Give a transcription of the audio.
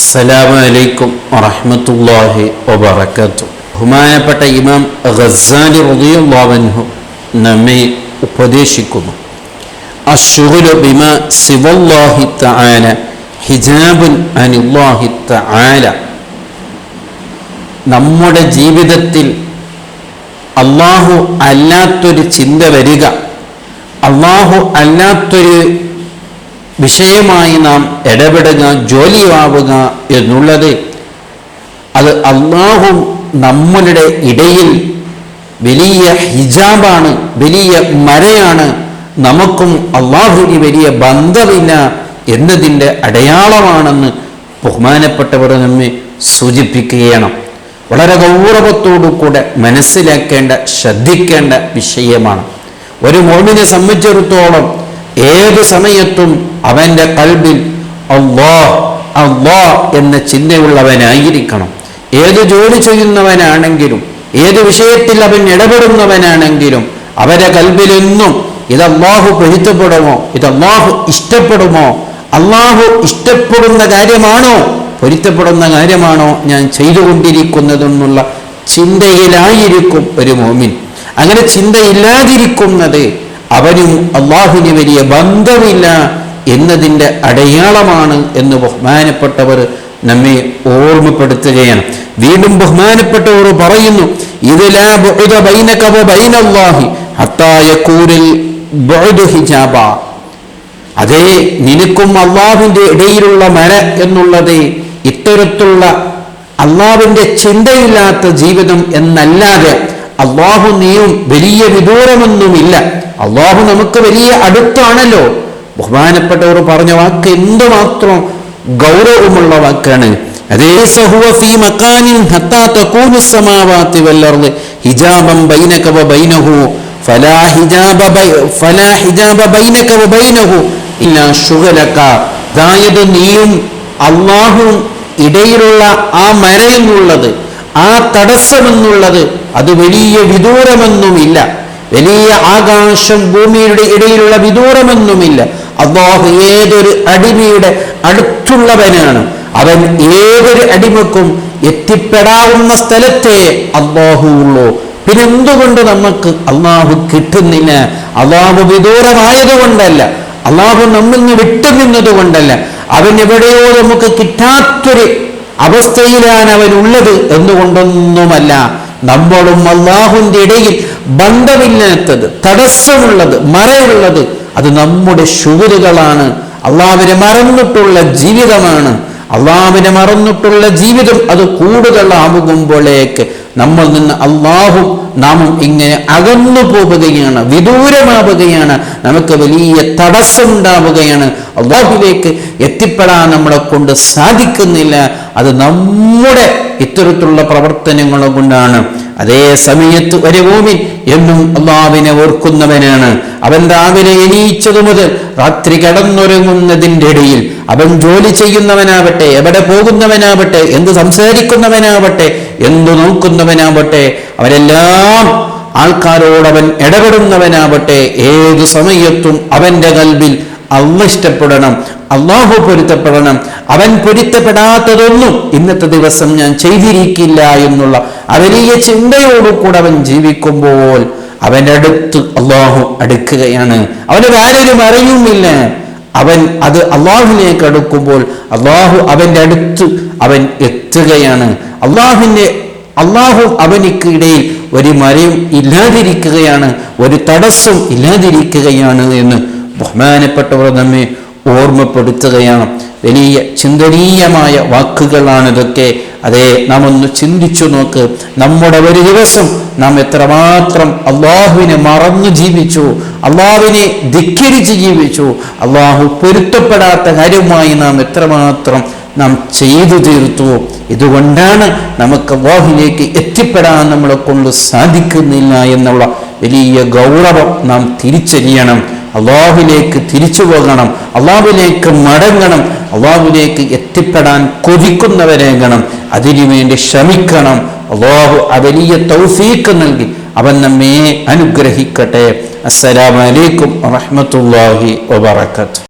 അസ്സലാമു അലൈക്കും വറഹ്മത്തുള്ളാഹി വബറകാതുഹു. ബഹുമാനപ്പെട്ട ഇമാം ഗസ്സാലി റളിയല്ലാഹു അൻഹു നമ്മെ ഉപദേശിക്കുന്നു, അശ്ശുഗ്ലു ബിമാ സിവല്ലാഹി തആല ഹിജാബുൻ അനില്ലാഹി തആല. നമ്മുടെ ജീവിതത്തിൽ അല്ലാഹു അല്ലാത്തൊരു ചിന്ത വരിക, അല്ലാഹു അല്ലാത്തൊരു വിഷയമായി നാം ഇടപെടുക, ജോലിയാവുക എന്നുള്ളത് അത് അല്ലാഹു നമ്മളുടെ ഇടയിൽ വലിയ ഹിജാബാണ്, വലിയ മറയാണ്. നമുക്കും അല്ലാഹുവിന് വലിയ ബന്ധമില്ല എന്നതിൻ്റെ അടയാളമാണെന്ന് ബഹുമാനപ്പെട്ടവർ നമ്മെ സൂചിപ്പിക്കുകയാണ്. വളരെ ഗൗരവത്തോടു കൂടെ മനസ്സിലാക്കേണ്ട, ശ്രദ്ധിക്കേണ്ട വിഷയമാണ്. ഒരു മുഅ്മിനെ സംബന്ധിച്ചിടത്തോളം ഏത് സമയത്തും അവൻ്റെ ഖൽബിൽ അല്ലാഹ് അല്ലാഹ് എന്ന ചിന്തയുള്ളവനായിരിക്കണം. ഏത് ജോലി ചെയ്യുന്നവനാണെങ്കിലും, ഏത് വിഷയത്തിൽ അവൻ ഇടപെടുന്നവനാണെങ്കിലും അവരുടെ ഖൽബിലെന്നും ഇത് അല്ലാഹു പൊരുത്തപ്പെടുമോ, ഇത് അല്ലാഹു ഇഷ്ടപ്പെടുമോ, അല്ലാഹു ഇഷ്ടപ്പെടുന്ന കാര്യമാണോ, പൊരുത്തപ്പെടുന്ന കാര്യമാണോ ഞാൻ ചെയ്തുകൊണ്ടിരിക്കുന്നതെന്നുള്ള ചിന്തയിലായിരിക്കും ഒരു മുഅ്മിൻ. അങ്ങനെ ചിന്തയില്ലാതിരിക്കുന്നത് അവനും അല്ലാഹുവിന് വലിയ ബന്ധമില്ല എന്നതിൻ്റെ അടയാളമാണ് എന്ന് ബഹുമാനപ്പെട്ടവർ നമ്മെ ഓർമ്മപ്പെടുത്തുകയാണ്. വീണ്ടും ബഹുമാനപ്പെട്ടവർ പറയുന്നു, ഇദ്ലാ ബുഅദ ബൈനക വ ബൈനല്ലാഹി ഹത്താ യകൂനൽ ബുഅദു ഹിജാബ. അതേ, നിനക്കും അല്ലാഹുവിൻ്റെ ഇടയിലുള്ള മര എന്നുള്ളത് ഇത്തരത്തിലുള്ള അല്ലാഹുവിൻ്റെ ചിന്തയില്ലാത്ത ജീവിതം എന്നല്ലാതെ അല്ലാഹു നീയും വലിയ വിദൂരമൊന്നുമില്ല. അല്ലാഹു നമുക്ക് വലിയ അടുത്താണല്ലോ. ബഹുമാനപ്പെട്ടവർ പറഞ്ഞ വാക്ക് എന്തുമാത്രം ഗൗരവമുള്ള വാക്കാണ്. അതേ, സഹുവ ഫീ മകാനിൻ ഹത്താ തകൂനു സമാവാതി വൽ അർദ് ഹിജാബൻ ബൈനക വ ബൈനഹു ഫലാ ഹിജാബ ബൈനക വ ബൈനഹു ഇല്ലാ ശുഗലക. അതായത് നീയും അല്ലാഹുവും ഇടയിലുള്ള ആ മര എന്നുള്ളത്, ആ തടസ്സമെന്നുള്ളത് അത് വലിയ വിദൂരമൊന്നുമില്ല, വലിയ ആകാശം ഭൂമിയുടെ ഇടയിലുള്ള വിദൂരമൊന്നുമില്ല. അല്ലാഹു ഏതൊരു അടിമയുടെ അടുത്തുള്ളവനാണ്. അവൻ ഏതൊരു അടിമക്കും എത്തിപ്പെടാവുന്ന സ്ഥലത്തെ അല്ലാഹു ഉള്ളൂ. പിന്നെ എന്തുകൊണ്ട് നമുക്ക് അല്ലാഹു കിട്ടുന്നില്ല? അല്ലാഹു വിദൂരമായതുകൊണ്ടല്ല, അല്ലാഹു നമ്മിൽ നിന്ന് വിട്ടുനിന്നത് കൊണ്ടല്ല, അവൻ എവിടെയോ നമുക്ക് കിട്ടാത്തൊരു അവസ്ഥയിലാണ് അവൻ ഉള്ളത് എന്നുകൊണ്ടൊന്നുമല്ല. നമ്മളും അല്ലാഹുവിൻ്റെ ഇടയിൽ ബന്ധമില്ലാത്തത്, തടസ്സമുള്ളത്, മറയുള്ളത് അത് നമ്മുടെ ശുക്റുകളാണ്. അല്ലാഹുവിനെ മറന്നിട്ടുള്ള ജീവിതമാണ്. അല്ലാഹുവിനെ മറന്നിട്ടുള്ള ജീവിതം അത് കൂടുതലാകുമ്പോഴേക്ക് നമ്മൾ നിന്ന് അല്ലാഹു നാമും ഇങ്ങനെ അകന്നു പോവുകയാണ്, വിദൂരമാവുകയാണ്, നമുക്ക് വലിയ തടസ്സമുണ്ടാവുകയാണ്. അല്ലാഹുവിലേക്ക് എത്തിപ്പെടാൻ നമ്മളെ കൊണ്ട് സാധിക്കുന്നില്ല. അത് നമ്മുടെ ഇത്തരത്തിലുള്ള പ്രവർത്തനങ്ങൾ കൊണ്ടാണ്. അതേ സമയത്ത് ഒരു മുഅ്മിൻ എന്നും അല്ലാഹുവിനെ ഓർക്കുന്നവനാണ്. അവൻ രാവിലെ എണീച്ചതു മുതൽ രാത്രി കിടന്നുറങ്ങുന്നതിൻ്റെ ഇടയിൽ അവൻ ജോലി ചെയ്യുന്നവനാവട്ടെ, എവിടെ പോകുന്നവനാവട്ടെ, എന്ത് സംസാരിക്കുന്നവനാവട്ടെ, എന്തു നോക്കുന്നവനാവട്ടെ, അവരെല്ലാം ആൾക്കാരോട് അവൻ ഇടപെടുന്നവനാവട്ടെ, ഏതു സമയത്തും അവൻ്റെ ഖൽബിൽ അല്ലാഹു ഇഷ്ടപ്പെടണം, അല്ലാഹു പൊരുത്തപ്പെടണം. അവൻ പൊരുത്തപ്പെടാത്തതൊന്നും ഇന്നത്തെ ദിവസം ഞാൻ ചെയ്തിരിക്കില്ല എന്നുള്ള ആ വലിയ ചിന്തയോടുകൂടെ അവൻ ജീവിക്കുമ്പോൾ അവൻ്റെ അടുത്ത് അല്ലാഹു അടുക്കുകയാണ്. അവന് ആരും അറിയുമില്ല. അവൻ അത് അല്ലാഹുവിലേക്ക് അടുക്കുമ്പോൾ അല്ലാഹു അവൻ്റെ അടുത്ത് അവൻ എത്തുകയാണ്. അല്ലാഹു അവനിക്ക് ഇടയിൽ ഒരു മരയും ഇല്ലാതിരിക്കുകയാണ്, ഒരു തടസ്സം ഇല്ലാതിരിക്കുകയാണ് എന്ന് ബഹുമാനപ്പെട്ടവർ നമ്മെ ഓർമ്മപ്പെടുത്തുകയാണ്. വലിയ ചിന്തനീയമായ വാക്കുകളാണിതൊക്കെ. അതേ, നാം ഒന്ന് ചിന്തിച്ചു നോക്ക്. നമ്മുടെ ഒരു ദിവസം നാം എത്രമാത്രം അല്ലാഹുവിനെ മറന്നു ജീവിച്ചു, അല്ലാഹുവിനെ ധിക്കരിച്ച് ജീവിച്ചു, അല്ലാഹു പൊരുത്തപ്പെടാത്ത കാര്യമായി നാം എത്രമാത്രം നാം ചെയ്തു തീർത്തു. ഇതുകൊണ്ടാണ് നമുക്ക് അല്ലാഹുവിലേക്ക് എത്തിപ്പെടാൻ നമ്മളെ കൊണ്ട് സാധിക്കുന്നില്ല എന്നുള്ള വലിയ ഗൗരവം നാം തിരിച്ചറിയണം. അല്ലാഹുവിലേക്ക് തിരിച്ചു പോകണം, അല്ലാഹുവിലേക്ക് മടങ്ങണം, അല്ലാഹുവിലേക്ക് എത്തിപ്പെടാൻ കൊതിക്കുന്നവരാകണം, അതിനുവേണ്ടി ശ്രമിക്കണം. അല്ലാഹു വലിയ തൗഫീഖ് നൽകി അവൻ നമ്മെ അനുഗ്രഹിക്കട്ടെ. അസ്സലാമു അലൈക്കും വറഹ്മത്തുള്ളാഹി വബറകാതുഹു.